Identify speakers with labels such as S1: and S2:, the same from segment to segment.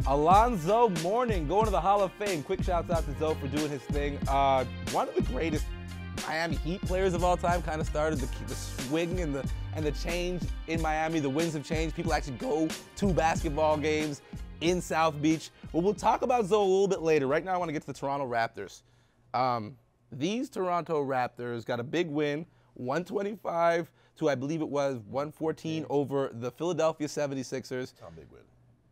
S1: Alonzo Mourning going to the Hall of Fame. Quick shouts out to Zoe for doing his thing. One of the greatest Miami Heat players of all time. Kind of started the swing and the change in Miami. The winds have changed. People actually go to basketball games in South Beach. Well, we'll talk about Zoe a little bit later. Right now I want to get to the Toronto Raptors. These Toronto Raptors got a big win, 125 to, I believe it was 114 over the Philadelphia 76ers.
S2: It's not a big win.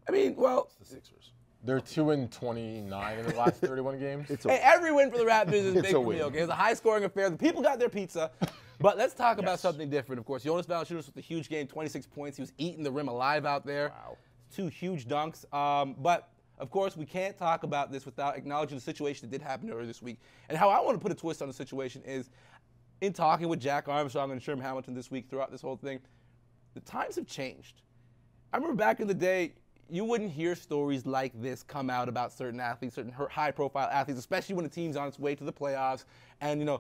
S1: I mean, well,
S2: It's the Sixers.
S3: They're 2-29 in the last 31 games.
S1: hey, every win for the Raptors is big
S2: a
S1: for
S2: win.
S1: me, okay? It's a high-scoring affair. The people got their pizza. But let's talk about something different, of course. Jonas Valanciunas with a huge game, 26 points. He was eating the rim alive out there.
S2: Wow.
S1: 2 huge dunks. But, of course, we can't talk about this without acknowledging the situation that did happen earlier this week. And how I want to put a twist on the situation is, in talking with Jack Armstrong and Sherman Hamilton this week throughout this whole thing, the times have changed. I remember back in the day, you wouldn't hear stories like this come out about certain athletes, certain high-profile athletes, especially when the team's on its way to the playoffs and, you know,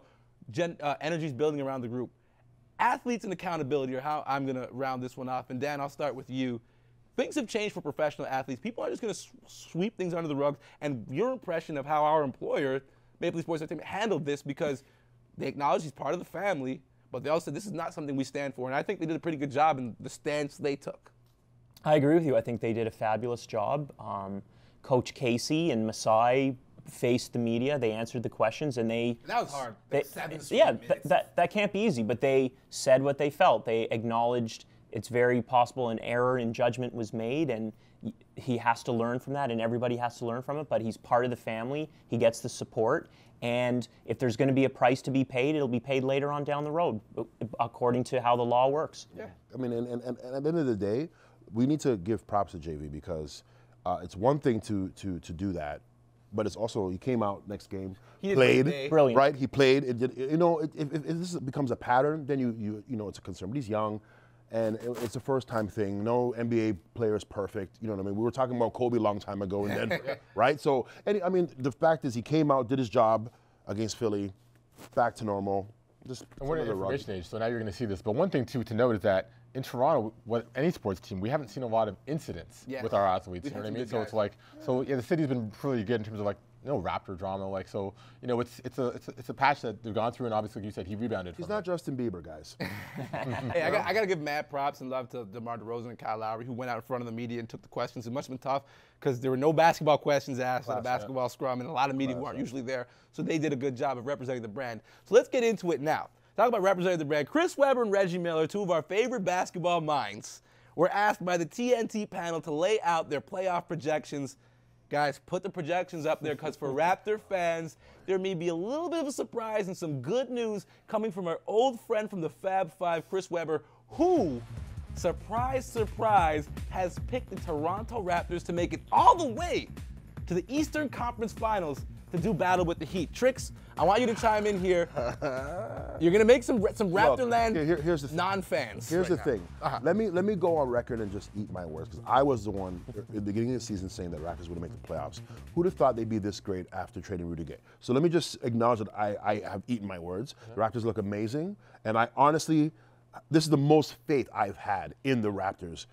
S1: energy's building around the group. Athletes and accountability are how I'm going to round this one off. And, Dan, I'll start with you. Things have changed for professional athletes. People aren't just going to sweep things under the rug. And your impression of how our employer, Maple Leaf Sports Entertainment, handled this, because they acknowledge he's part of the family, but they also said this is not something we stand for. And I think they did a pretty good job in the stance they took.
S4: I agree with you. I think they did a fabulous job. Coach Casey and Masai faced the media. They answered the questions, and
S1: that was hard.
S4: That can't be easy. But they said what they felt. They acknowledged it's very possible an error in judgment was made, and he has to learn from that, and everybody has to learn from it. But he's part of the family. He gets the support. And if there's going to be a price to be paid, it'll be paid later on down the road, according to how the law works.
S2: Yeah. I mean, and at the end of the day, we need to give props to JV, because it's one thing to do that, but it's also, he came out next game, played,
S4: brilliant,
S2: right? He played. It did, you know, if this becomes a pattern, then you know it's a concern. But he's young, and it's a first-time thing. No NBA player is perfect. You know what I mean? We were talking about Kobe a long time ago in Denver, right? So, I mean, the fact is, he came out, did his job against Philly, back to normal. Just
S3: and we're in the information age, so now you're going to see this. But one thing, too, to note is that in Toronto, any sports team, we haven't seen a lot of incidents with our athletes. You know what I mean? So it's like, the city's been really good in terms of, like, Raptor drama. Like, so, it's a patch that they've gone through, and obviously, like you said, he rebounded.
S2: He's not Justin Bieber, guys.
S1: Hey, I got to give mad props and love to DeMar DeRozan and Kyle Lowry, who went out in front of the media and took the questions. It must have been tough, because there were no basketball questions asked at a basketball scrum, and a lot of media who aren't usually there. So they did a good job of representing the brand. So let's get into it now. Talk about representing the brand. Chris Webber and Reggie Miller, 2 of our favorite basketball minds, were asked by the TNT panel to lay out their playoff projections. Guys, put the projections up there, because for Raptor fans, there may be a little bit of a surprise and some good news coming from our old friend from the Fab Five, Chris Webber, who, surprise, surprise, has picked the Toronto Raptors to make it all the way to the Eastern Conference Finals to do battle with the Heat. Tricks, I want you to chime in here. You're gonna make some Raptorland
S2: here's the
S1: non-fans.
S2: Here's the thing. Let me go on record and just eat my words, because I was the one at the beginning of the season saying that Raptors would make the playoffs. Who'd have thought they'd be this great after trading Rudy Gay? So let me just acknowledge that I have eaten my words. The Raptors look amazing, and I honestly, this is the most faith I've had in the Raptors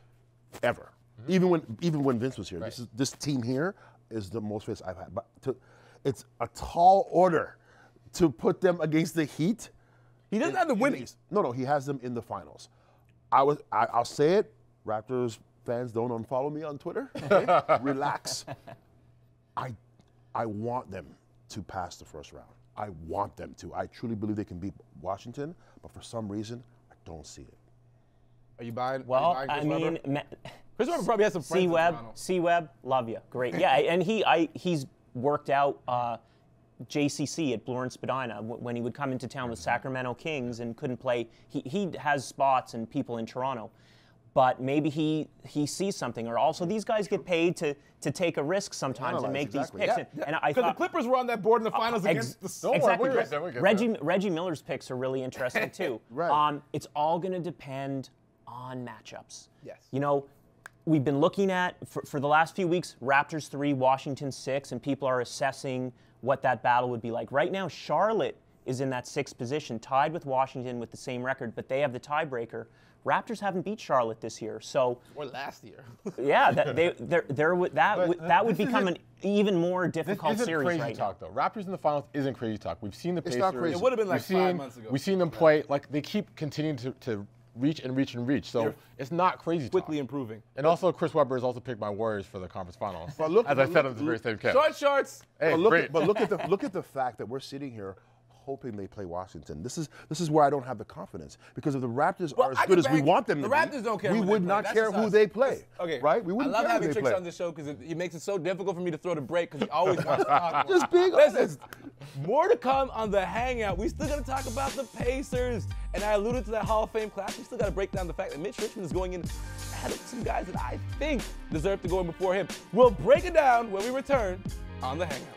S2: ever. Even when Vince was here, this team here is the most faith I've had. But it's a tall order to put them against the Heat.
S1: He doesn't have the winnings.
S2: No, he has them in the finals. I'll say it. Raptors fans, don't unfollow me on Twitter. Okay? Relax. I want them to pass the first round. I want them to. I truly believe they can beat Washington, but for some reason, I don't see it.
S1: Are you buying?
S4: Well,
S1: Chris Webber?
S4: Chris
S1: Webber probably has some friends in Toronto.
S4: C-Web, love you. Great. Yeah, and he's worked out JCC at Blue and Spadina when he would come into town with Sacramento Kings and couldn't play. He has spots and people in Toronto, but maybe he sees something. Or also, these guys get paid to take a risk sometimes and make these picks. And I thought
S1: the Clippers were on that board in the finals against the Storm.
S4: Exactly. Reggie Miller's picks are really interesting too.
S2: Right.
S4: It's all going to depend on matchups.
S1: Yes.
S4: We've been looking at, for the last few weeks, Raptors 3, Washington 6, and people are assessing what that battle would be like. Right now, Charlotte is in that 6th position, tied with Washington with the same record, but they have the tiebreaker. Raptors haven't beat Charlotte this year, so
S1: or last year.
S4: Yeah, that would become an even more difficult series
S3: crazy
S4: right
S3: talk,
S4: now.
S3: though. Raptors in the finals isn't crazy talk. We've seen the Pacers.
S2: It's not crazy.
S1: It would have been like 5 months ago.
S3: We've seen them play like they keep continuing to reach and reach and reach. So it's not crazy
S1: quickly
S3: talk.
S1: improving.
S3: And also, Chris Webber has also picked my Warriors for the conference finals.
S2: But look,
S3: as I said on the very same cast.
S1: Short shorts.
S3: Hey,
S2: but look at the fact that we're sitting here hoping they play Washington. This is where I don't have the confidence, because if the Raptors are as good as we want them to be,
S1: the Raptors don't care.
S2: We would not care who they play.
S1: Okay,
S2: right? We wouldn't
S1: I love
S2: care
S1: having
S2: who they
S1: Tricks
S2: play.
S1: on this show because it makes it so difficult for me to throw the break because he always wants to talk.
S2: Just being
S1: Listen,
S2: honest.
S1: more to come on the Hangout. We still got to talk about the Pacers, and I alluded to that Hall of Fame class. We still got to break down the fact that Mitch Richmond is going in ahead of some guys that I think deserve to go in before him. We'll break it down when we return on the Hangout.